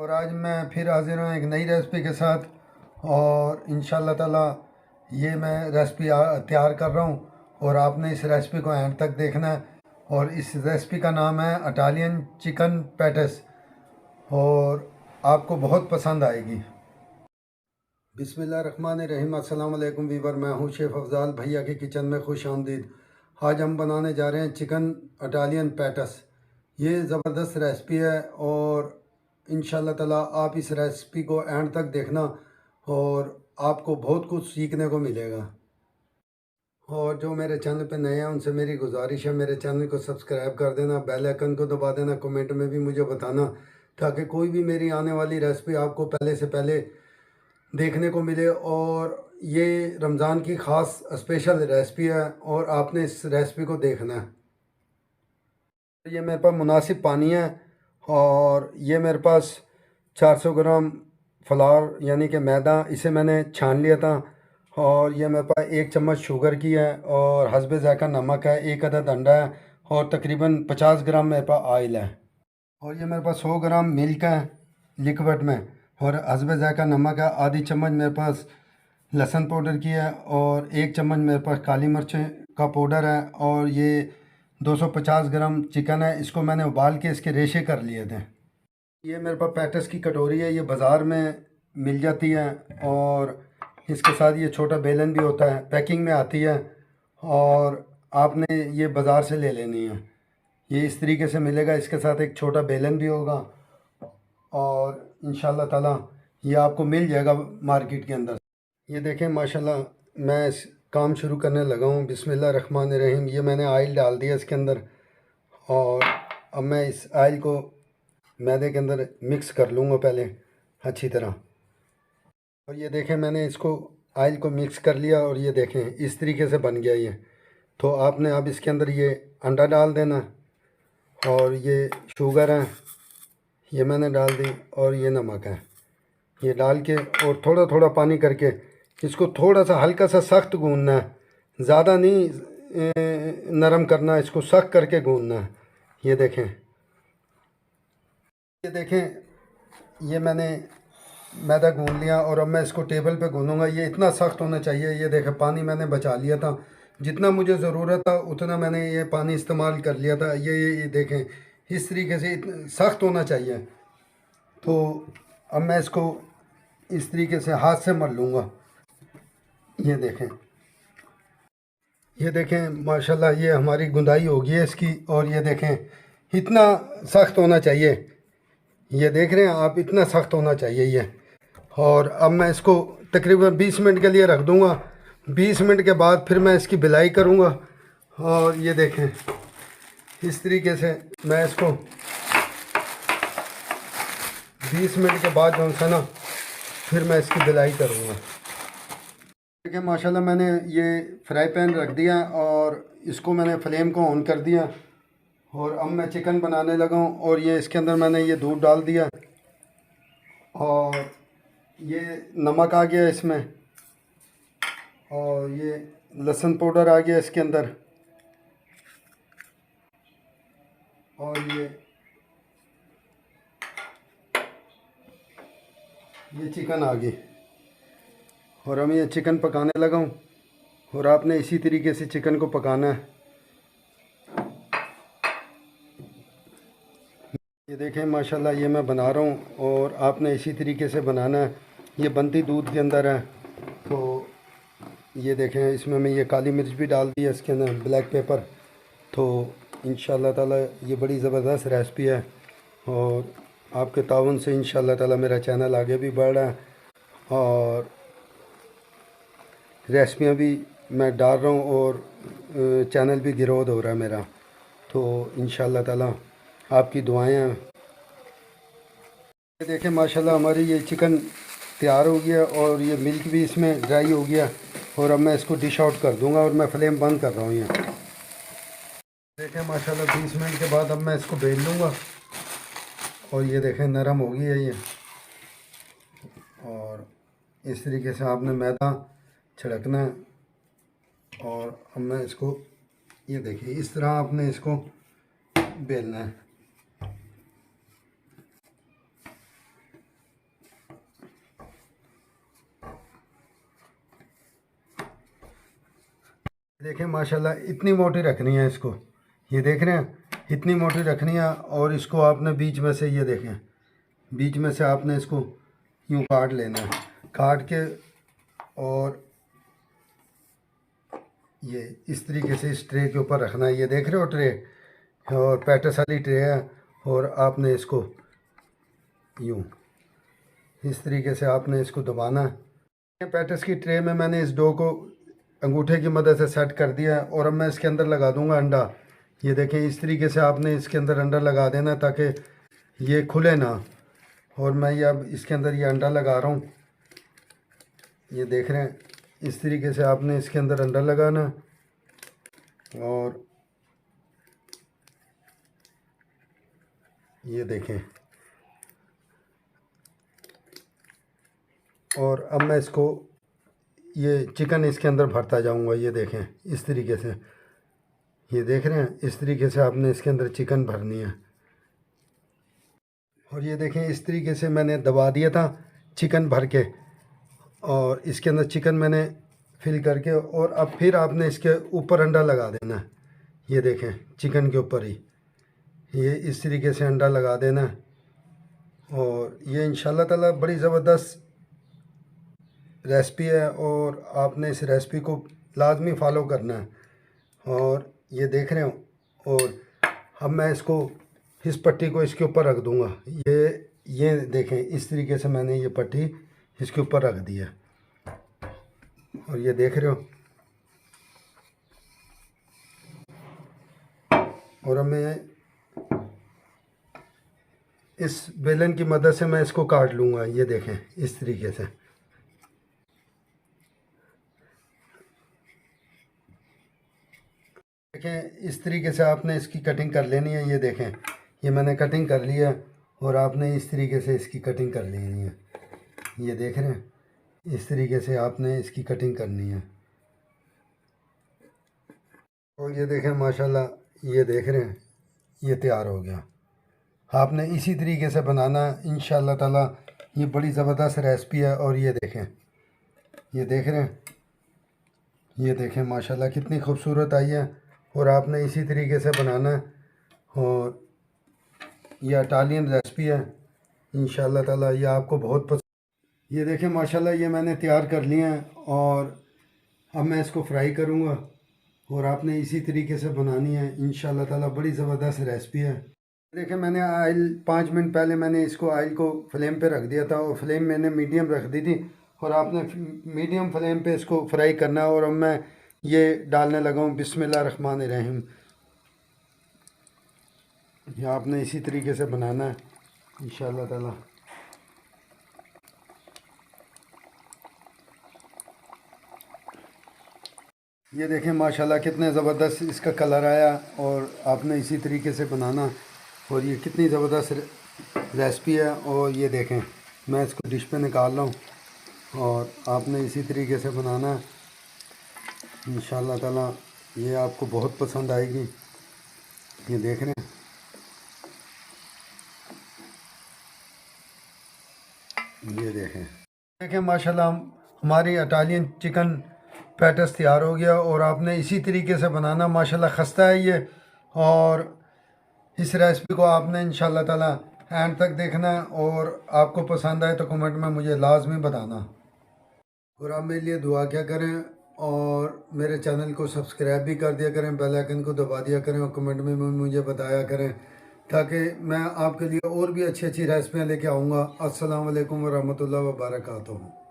और आज मैं फिर हाजिर हूँ एक नई रेसिपी के साथ। और इंशाल्लाह ताला ये मैं रेसिपी तैयार कर रहा हूँ और आपने इस रेसिपी को एंड तक देखना है। और इस रेसिपी का नाम है इटालियन चिकन पैटिस और आपको बहुत पसंद आएगी। बिस्मिल्लाहिर्रहमानिर्रहीम। अस्सलाम वालेकुम वीवर, मैं हूँ शेफ़ अफजाल भैया के किचन में खुश आमदीद। आज हम बनाने जा रहे हैं चिकन इटालियन पैटिस। ये ज़बरदस्त रेसिपी है और इंशाल्लाह ताला आप इस रेसिपी को एंड तक देखना और आपको बहुत कुछ सीखने को मिलेगा। और जो मेरे चैनल पे नए हैं उनसे मेरी गुजारिश है, मेरे चैनल को सब्सक्राइब कर देना, बेल आइकन को दबा देना, कमेंट में भी मुझे बताना ताकि कोई भी मेरी आने वाली रेसिपी आपको पहले से पहले देखने को मिले। और ये रमज़ान की ख़ास स्पेशल रेसिपी है और आपने इस रेसिपी को देखना है। ये मेरे पास मुनासिब पानी है और ये मेरे पास 400 ग्राम फ्लावर यानी कि मैदा, इसे मैंने छान लिया था। और ये मेरे पास 1 चम्मच शुगर की है और हस्बे ज़ायक़ा नमक है, 1 अदद अंडा है और तकरीबन 50 ग्राम मेरे पास ऑयल है। और ये मेरे पास 100 ग्राम मिल्क है लिक्विड में और हस्बे ज़ायक़ा नमक है। आधी चम्मच मेरे पास लहसुन पाउडर की है और 1 चम्मच मेरे पास काली मिर्च का पाउडर है। और ये 250 ग्राम चिकन है, इसको मैंने उबाल के इसके रेशे कर लिए थे। ये मेरे पास पैटिस की कटोरी है, ये बाज़ार में मिल जाती है और इसके साथ ये छोटा बेलन भी होता है, पैकिंग में आती है और आपने ये बाज़ार से ले लेनी है। ये इस तरीके से मिलेगा, इसके साथ एक छोटा बेलन भी होगा और इंशाल्लाह ताला ये आपको मिल जाएगा मार्केट के अंदर। ये देखें माशाल्लाह मैं इस काम शुरू करने लगा हूँ। बिस्मिल्लाहिर्रहमानिर्रहीम। ये मैंने ऑयल डाल दिया इसके अंदर और अब मैं इस ऑयल को मैदे के अंदर मिक्स कर लूँगा पहले अच्छी तरह। और ये देखें मैंने इसको ऑयल को मिक्स कर लिया और ये देखें इस तरीके से बन गया ये। तो आपने अब इसके अंदर ये अंडा डाल देना और ये शुगर है ये मैंने डाल दी और ये नमक है ये डाल के और थोड़ा थोड़ा पानी करके इसको थोड़ा सा हल्का सा सख्त गूंदना है, ज़्यादा नहीं नरम करना, इसको सख्त करके गूंदना है। ये देखें ये मैंने मैदा गूंद लिया और अब मैं इसको टेबल पे गूंदूंगा। ये इतना सख्त होना चाहिए। ये देखें पानी मैंने बचा लिया था, जितना मुझे ज़रूरत था उतना मैंने ये पानी इस्तेमाल कर लिया था। ये देखें इस तरीके से सख्त होना चाहिए। तो अब मैं इसको इस तरीके से हाथ से मल लूँगा। ये देखें माशाल्लाह ये हमारी गुंदाई हो गई है इसकी। और ये देखें इतना सख्त होना चाहिए, ये देख रहे हैं आप, इतना सख्त होना चाहिए ये। और अब मैं इसको तकरीबन 20 मिनट के लिए रख दूँगा। 20 मिनट के बाद फिर मैं इसकी बिलाई करूँगा। और ये देखें इस तरीके से मैं इसको 20 मिनट के बाद जो है ना फिर मैं इसकी बिलाई करूँगा। देखिए माशाल्लाह मैंने ये फ्राई पैन रख दिया और इसको मैंने फ्लेम को ऑन कर दिया और अब मैं चिकन बनाने लगा हूँ। और ये इसके अंदर मैंने ये दूध डाल दिया और ये नमक आ गया इसमें और ये लहसुन पाउडर आ गया इसके अंदर और ये चिकन आ गई और हम ये चिकन पकाने लगा हूँ। और आपने इसी तरीके से चिकन को पकाना है। ये देखें माशाल्लाह ये मैं बना रहा हूँ और आपने इसी तरीके से बनाना है। ये बनती दूध के अंदर है। तो ये देखें इसमें मैं ये काली मिर्च भी डाल दी है इसके अंदर, ब्लैक पेपर। तो इंशाल्लाह ताला ये बड़ी ज़बरदस्त रेसिपी है और आपके ताउन से इंशाल्लाह ताला मेरा चैनल आगे भी बढ़ रहा है और रेसिपियाँ भी मैं डाल रहा हूँ और चैनल भी ग्रोथ हो रहा है मेरा। तो इंशाल्लाह ताला आपकी दुआएं हैं। ये देखें माशाल्लाह हमारी ये चिकन तैयार हो गया और ये मिल्क भी इसमें ड्राई हो गया। और अब मैं इसको डिश आउट कर दूंगा और मैं फ्लेम बंद कर रहा हूँ। ये देखें माशाल्लाह 20 मिनट के बाद अब मैं इसको बेल लूँगा और ये देखें नरम हो गई है ये। और इस तरीके से आपने मैदा छिड़कना है और अब मैं इसको ये देखिए इस तरह आपने इसको बेलना है। देखें माशाल्लाह इतनी मोटी रखनी है इसको, ये देख रहे हैं इतनी मोटी रखनी है। और इसको आपने बीच में से, ये देखें बीच में से आपने इसको यूँ काट लेना है, काट के और ये इस तरीके से इस ट्रे के ऊपर रखना है। ये देख रहे हो ट्रे, और पैटस वाली ट्रे है, और आपने इसको यूँ इस तरीके से आपने इसको दबाना है। पैटस की ट्रे में मैंने इस डो को अंगूठे की मदद से सेट कर दिया है, और अब मैं इसके अंदर लगा दूंगा अंडा। ये देखें इस तरीके से आपने इसके अंदर अंडा लगा देना ताकि ये खुले ना। और मैं ये अब इसके अंदर ये अंडा लगा रहा हूँ, ये देख रहे हैं इस तरीके से आपने इसके अंदर अंडा लगाना। और ये देखें, और अब मैं इसको ये चिकन इसके अंदर भरता जाऊंगा। ये देखें इस तरीके से, ये देख रहे हैं इस तरीके से आपने इसके अंदर चिकन भरनी है। और ये देखें इस तरीके से मैंने दबा दिया था चिकन भर के, और इसके अंदर चिकन मैंने फिल करके, और अब फिर आपने इसके ऊपर अंडा लगा देना है। ये देखें चिकन के ऊपर ही ये इस तरीके से अंडा लगा देना है। और ये इंशाल्लाह ताला बड़ी ज़बरदस्त रेसिपी है, और आपने इस रेसिपी को लाजमी फ़ॉलो करना है। और ये देख रहे हो, और अब मैं इसको इस पट्टी को इसके ऊपर रख दूंगा। ये देखें इस तरीके से मैंने ये पट्टी इसके ऊपर रख दी है, और ये देख रहे हो। और अब मैं इस बेलन की मदद से मैं इसको काट लूँगा। ये देखें इस तरीके से, देखें इस तरीके से आपने इसकी कटिंग कर लेनी है। ये देखें ये मैंने कटिंग कर लिया, और आपने इस तरीके से इसकी कटिंग कर लेनी है। ये देख रहे हैं इस तरीके से आपने इसकी कटिंग करनी है। और ये देखें माशाल्लाह, ये देख रहे हैं ये तैयार हो गया। आपने इसी तरीके से बनाना इंशाअल्लाह ताला। ये बड़ी ज़बरदस्त रेसिपी है। और ये देखें, ये देख रहे हैं, ये देखें माशाल्लाह कितनी खूबसूरत आई है। और आपने इसी तरीके से बनाना है। और ये इटालियन रेसिपी है इंशाअल्लाह ताला, ये आपको बहुत पसंद। ये देखें माशाल्लाह ये मैंने तैयार कर लिए हैं, और अब मैं इसको फ्राई करूँगा। और आपने इसी तरीके से बनानी है इंशाअल्लाह ताला, बड़ी ज़बरदस्त रेसिपी है। देखिए मैंने ऑयल 5 मिनट पहले मैंने इसको ऑयल को फ्लेम पे रख दिया था, और फ्लेम मैंने मीडियम रख दी थी। और आपने मीडियम फ्लेम पे इसको फ्राई करना है। और अब मैं ये डालने लगा हूँ बिस्मिल्लाहिर्रहमानिर्रहीम। ये आपने इसी तरीके से बनाना है इंशाअल्लाह ताला। ये देखें माशाल्लाह कितने ज़बरदस्त इसका कलर आया। और आपने इसी तरीके से बनाना, और ये कितनी ज़बरदस्त रेसिपी है। और ये देखें मैं इसको डिश पे निकाल रहा हूँ, और आपने इसी तरीके से बनाना इंशाअल्लाह ताला, ये आपको बहुत पसंद आएगी। ये देख रहे हैं, ये देखें माशाल्लाह हमारी इटालियन चिकन पैटिस तैयार हो गया। और आपने इसी तरीके से बनाना, माशाल्लाह खस्ता है ये। और इस रेसिपी को आपने इंशाअल्लाह ताला एंड तक देखना, और आपको पसंद आए तो कमेंट में मुझे लाजमी बताना। और आप मेरे लिए दुआ क्या करें, और मेरे चैनल को सब्सक्राइब भी कर दिया करें, बेल आइकन को दबा दिया करें, और कमेंट में मुझे बताया करें, ताकि मैं आपके लिए और भी अच्छी अच्छी रेसिपियाँ लेके आऊँगा। अस्सलाम वालेकुम व रहमतुल्लाहि व बरकातुहू।